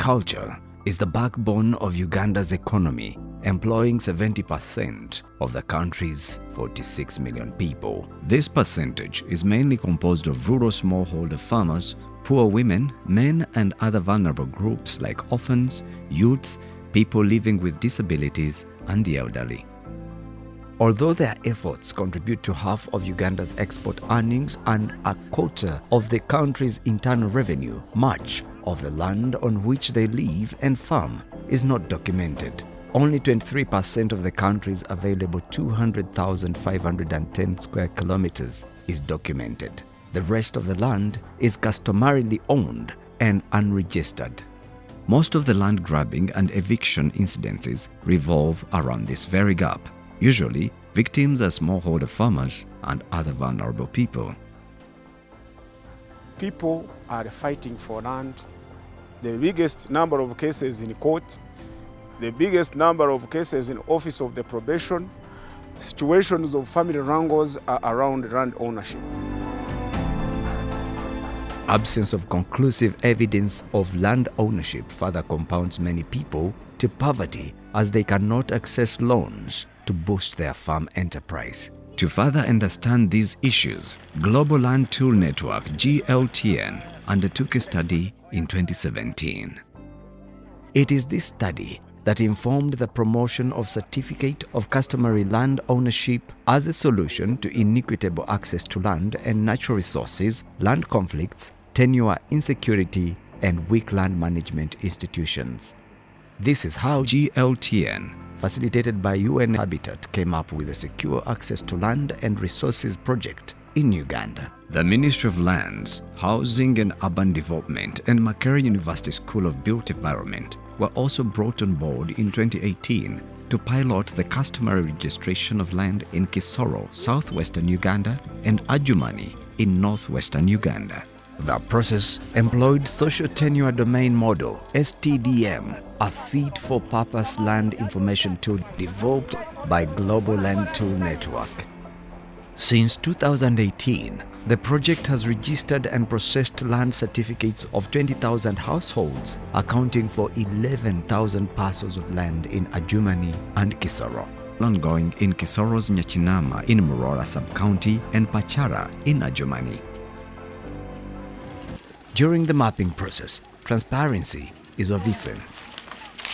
Agriculture is the backbone of Uganda's economy, employing 70% of the country's 46 million people. This percentage is mainly composed of rural smallholder farmers, poor women, men and other vulnerable groups like orphans, youth, people living with disabilities and the elderly. Although their efforts contribute to half of Uganda's export earnings and a quarter of the country's internal revenue, much of the land on which they live and farm is not documented. Only 23% of the country's available 200,510 square kilometers is documented. The rest of the land is customarily owned and unregistered. Most of the land grabbing and eviction incidences revolve around this very gap. Usually, victims are smallholder farmers and other vulnerable people. People are fighting for land. The biggest number of cases in court, the biggest number of cases in office of the probation, situations of family wrangles are around land ownership. Absence of conclusive evidence of land ownership further compounds many people to poverty as they cannot access loans to boost their farm enterprise. To further understand these issues, Global Land Tool Network (GLTN) undertook a study in 2017. It is this study that informed the promotion of Certificate of Customary Land Ownership as a solution to inequitable access to land and natural resources, land conflicts, tenure insecurity, and weak land management institutions. This is how GLTN, facilitated by UN Habitat, came up with a secure access to land and resources project in Uganda. The Ministry of Lands, Housing and Urban Development and Makerere University School of Built Environment were also brought on board in 2018 to pilot the customary registration of land in Kisoro, southwestern Uganda, and Adjumani in northwestern Uganda. The process employed Social Tenure Domain Model (STDM), a fit-for-purpose land information tool developed by Global Land Tool Network. Since 2018, the project has registered and processed land certificates of 20,000 households, accounting for 11,000 parcels of land in Adjumani and Kisoro. Ongoing in Kisoro's Nyachinama in Murora Sub-County and Pachara in Adjumani. During the mapping process, transparency is of essence.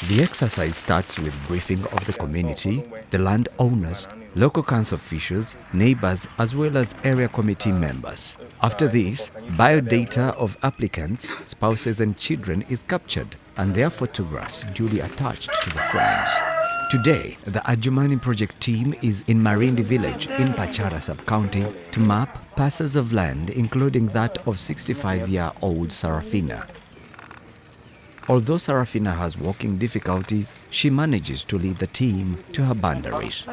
The exercise starts with briefing of the community, the landowners, local council officials, neighbors, as well as area committee members. After this, biodata of applicants, spouses and children is captured and their photographs duly attached to the forms. Today, the Adjumani project team is in Marindi village in Pachara sub-county to map parcels of land, including that of 65-year-old Sarafina. Although Sarafina has walking difficulties, she manages to lead the team to her boundaries.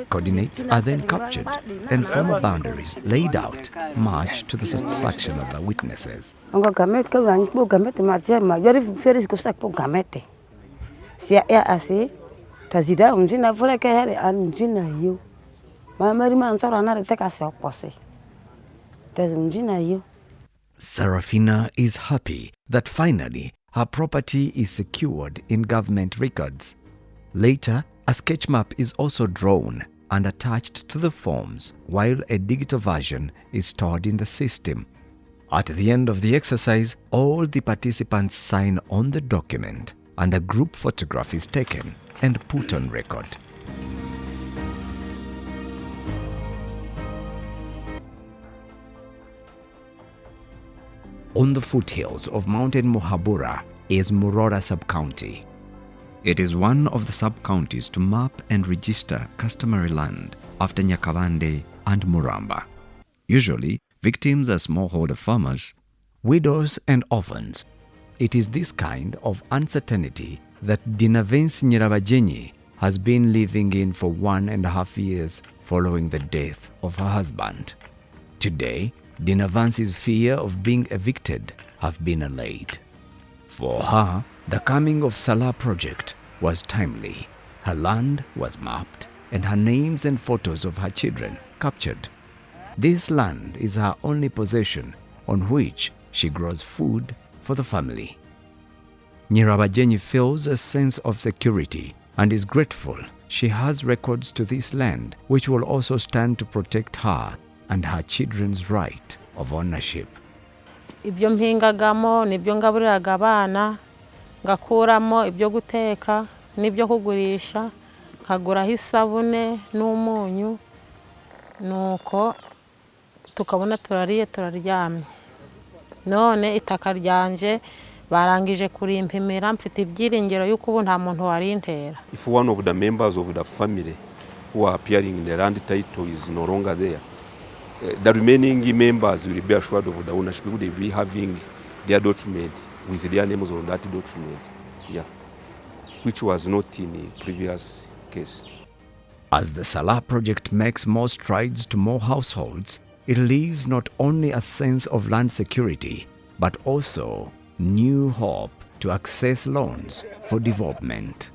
Coordinates are then captured and formal boundaries laid out, much to the satisfaction of the witnesses. Sarafina is happy that finally her property is secured in government records. Later, a sketch map is also drawn and attached to the forms, while a digital version is stored in the system. At the end of the exercise, all the participants sign on the document and a group photograph is taken and put on record. On the foothills of Mountain Muhabura is Murora sub-county. It is one of the sub-counties to map and register customary land after Nyakabande and Muramba. Usually, victims are smallholder farmers, widows and orphans. It is this kind of uncertainty that Dinavens Nyirabajenyi has been living in for 1.5 years following the death of her husband. Today, Dinavans's fear of being evicted have been allayed. For her, the coming of SALaR project was timely. Her land was mapped and her names and photos of her children captured. This land is her only possession on which she grows food for the family. Nyirabagenyi feels a sense of security and is grateful she has records to this land, which will also stand to protect her and her children's right of ownership. Ibyo mpingagamo nibyo ngaburiraga abana, ngakuramo ibyo guteka nibyo kugurisha, nkaguraho isabune n'umunyu, nuko tukabona turariye turaryamye. None itaka ryanje barangije kurimpimira, mfite ibyiringiro yuko ubu nta muntu warintera. If one of the members of the family who are appearing in the land title is no longer there, the remaining members will be assured of the ownership. They will be having their document with their names on that document, which was not in the previous case. As the SALaR project makes more strides to more households, it leaves not only a sense of land security, but also new hope to access loans for development.